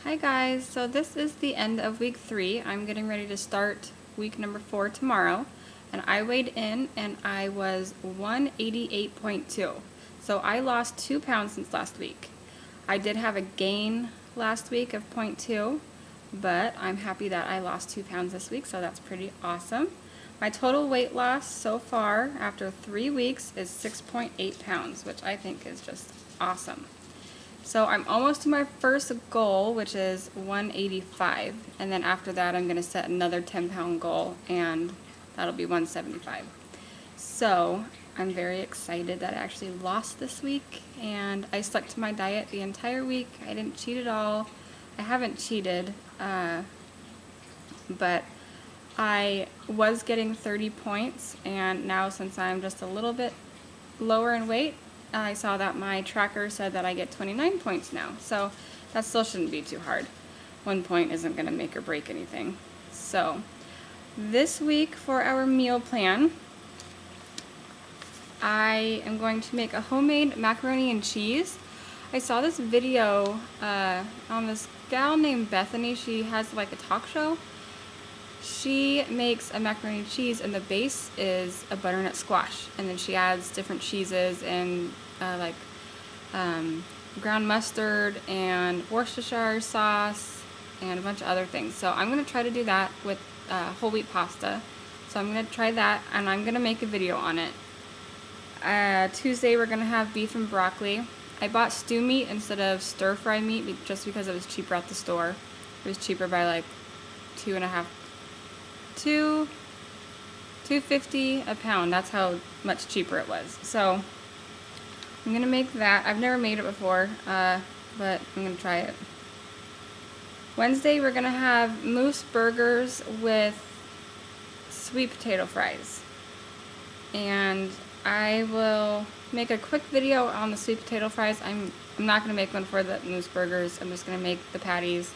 Hi guys, so this is the end of week 3. I'm getting ready to start week number 4 tomorrow, and I weighed in and I was 188.2. So I lost 2 pounds since last week. I did have a gain last week of 0.2, but I'm happy that I lost 2 pounds this week, so that's pretty awesome. My total weight loss so far after 3 weeks is 6.8 pounds, which I think is just awesome. So I'm almost to my first goal, which is 185, and then after that I'm going to set another 10-pound goal, and that'll be 175. So I'm very excited that I actually lost this week, and I stuck to my diet the entire week. I didn't cheat at all. I haven't cheated, but I was getting 30 points, and now since I'm just a little bit lower in weight, I saw that my tracker said that I get 29 points now, so that still shouldn't be too hard. 1 point isn't going to make or break anything. So this week for our meal plan, I am going to make a homemade macaroni and cheese. I saw this video on this gal named Bethany. She has like a talk show. She makes a macaroni and cheese, and the base is a butternut squash, and then she adds different cheeses and ground mustard and Worcestershire sauce and a bunch of other things. So I'm going to try to do that with whole wheat pasta. So I'm going to try that, and I'm going to make a video on it. Tuesday we're going to have beef and broccoli. I bought stew meat instead of stir fry meat just because it was cheaper at the store. It was cheaper by like $2.50 a pound. That's how much cheaper it was. So I'm gonna make that. I've never made it before, but I'm gonna try it. Wednesday we're gonna have moose burgers with sweet potato fries, and I will make a quick video on the sweet potato fries. I'm not gonna make one for the moose burgers. I'm just gonna make the patties,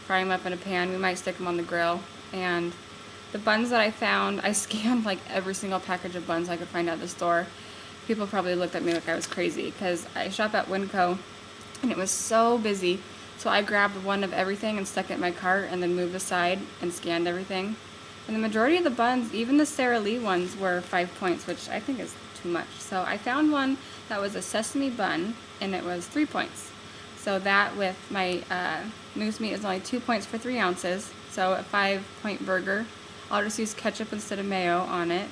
fry them up in a pan. We might stick them on the grill. And the buns that I found, I scanned like every single package of buns I could find at the store. People probably looked at me like I was crazy because I shop at Winco and it was so busy. So I grabbed one of everything and stuck it in my cart and then moved aside and scanned everything. And the majority of the buns, even the Sara Lee ones, were 5 points, which I think is too much. So I found one that was a sesame bun and it was 3 points. So that with my moose meat is only 2 points for 3 ounces. So a 5-point burger. I'll just use ketchup instead of mayo on it.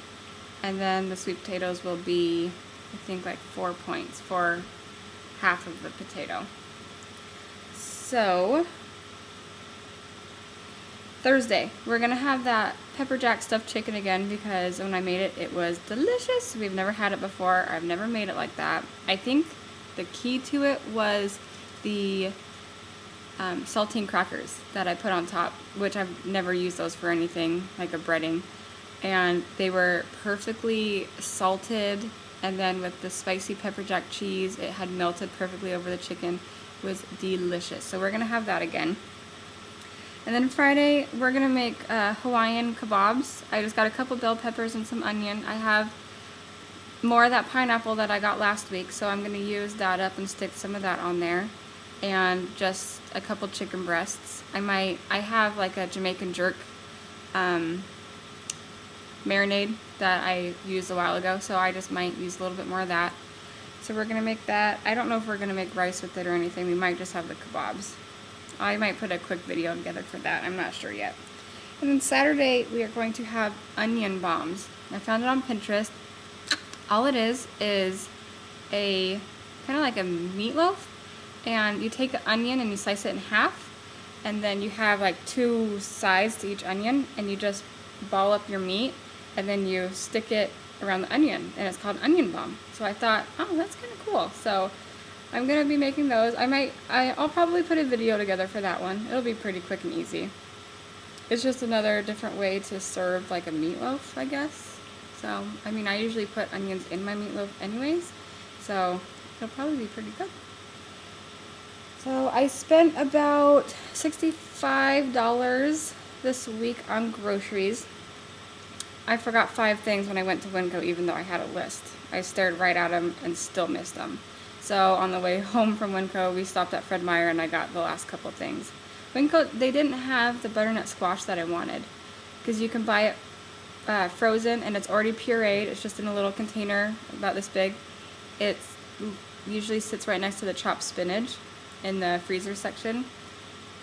And then the sweet potatoes will be, I think, like 4 points for half of the potato. So Thursday, we're going to have that pepper jack stuffed chicken again because when I made it, it was delicious. We've never had it before. I've never made it like that. I think the key to it was the saltine crackers that I put on top, which I've never used those for anything like a breading. And they were perfectly salted, and then with the spicy pepper jack cheese, it had melted perfectly over the chicken. It was delicious. So we're going to have that again. And then Friday, we're going to make Hawaiian kebabs. I just got a couple bell peppers and some onion. I have more of that pineapple that I got last week, so I'm going to use that up and stick some of that on there. And just a couple chicken breasts. I have like a Jamaican jerk marinade that I used a while ago, so I just might use a little bit more of that. So we're gonna make that. I don't know if we're gonna make rice with it or anything. We might just have the kebabs. I might put a quick video together for that. I'm not sure yet. And then Saturday we are going to have onion bombs. I found it on Pinterest. All it is a kind of like a meatloaf, and you take an onion and you slice it in half, and then you have like 2 sides to each onion, and you just ball up your meat, and then you stick it around the onion, and it's called an onion bomb. So I thought, oh, that's kind of cool. So I'm gonna be making those. I'll probably put a video together for that one. It'll be pretty quick and easy. It's just another different way to serve like a meatloaf, I guess. So I mean, I usually put onions in my meatloaf anyways, so it'll probably be pretty good. So I spent about $65 this week on groceries. I forgot 5 things when I went to Winco, even though I had a list. I stared right at them and still missed them. So on the way home from Winco, we stopped at Fred Meyer and I got the last couple things. Winco, they didn't have the butternut squash that I wanted, because you can buy it frozen and it's already pureed. It's just in a little container about this big. It usually sits right next to the chopped spinach in the freezer section.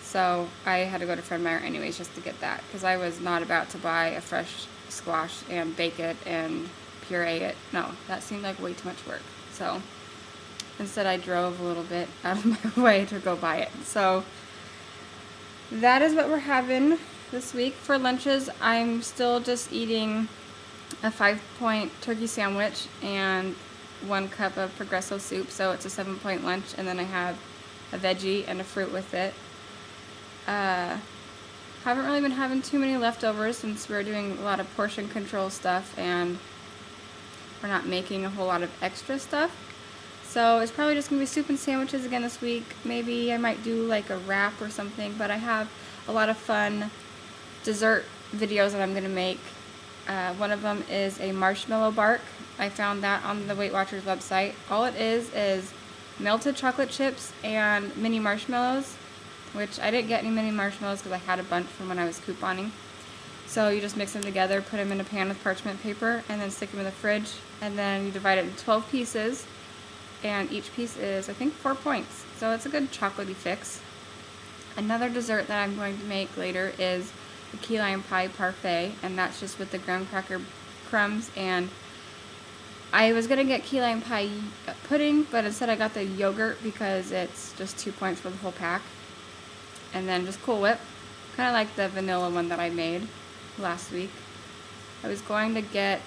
So I had to go to Fred Meyer anyways just to get that, because I was not about to buy a fresh squash and bake it and puree it. No, that seemed like way too much work. So instead I drove a little bit out of my way to go buy it. So that is what we're having this week. For lunches, I'm still just eating a 5-point turkey sandwich and 1 cup of Progresso soup, so it's a 7-point lunch, and then I have a veggie and a fruit with it. Haven't really been having too many leftovers since we're doing a lot of portion control stuff and we're not making a whole lot of extra stuff. So it's probably just going to be soup and sandwiches again this week. Maybe I might do like a wrap or something, but I have a lot of fun dessert videos that I'm going to make. One of them is a marshmallow bark. I found that on the Weight Watchers website. All it is melted chocolate chips and mini marshmallows, which I didn't get any mini marshmallows because I had a bunch from when I was couponing. So you just mix them together, put them in a pan with parchment paper, and then stick them in the fridge. And then you divide it into 12 pieces, and each piece is, I think, 4 points. So it's a good chocolatey fix. Another dessert that I'm going to make later is the key lime pie parfait, and that's just with the graham cracker crumbs. And I was going to get key lime pie pudding, but instead I got the yogurt because it's just 2 points for the whole pack. And then just Cool Whip, kind of like the vanilla one that I made last week. I was going to get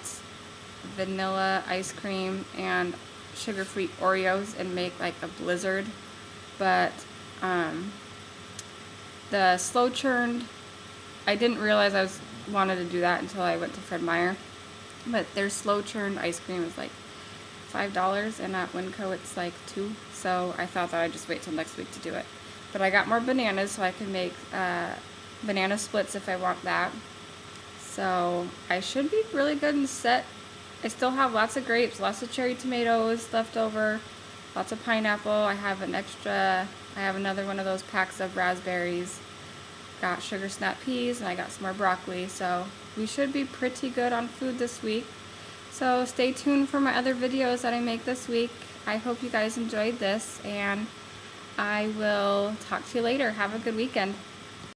vanilla ice cream and sugar-free Oreos and make like a blizzard, but the slow churned, I didn't realize I wanted to do that until I went to Fred Meyer, but their slow churned ice cream is like $5, and at Winco it's like $2, so I thought that I'd just wait till next week to do it. But I got more bananas, so I can make banana splits if I want that. So I should be really good and set. I still have lots of grapes, lots of cherry tomatoes left over, lots of pineapple. I have another one of those packs of raspberries. Got sugar snap peas, and I got some more broccoli. So we should be pretty good on food this week. So stay tuned for my other videos that I make this week. I hope you guys enjoyed this, and I will talk to you later. Have a good weekend.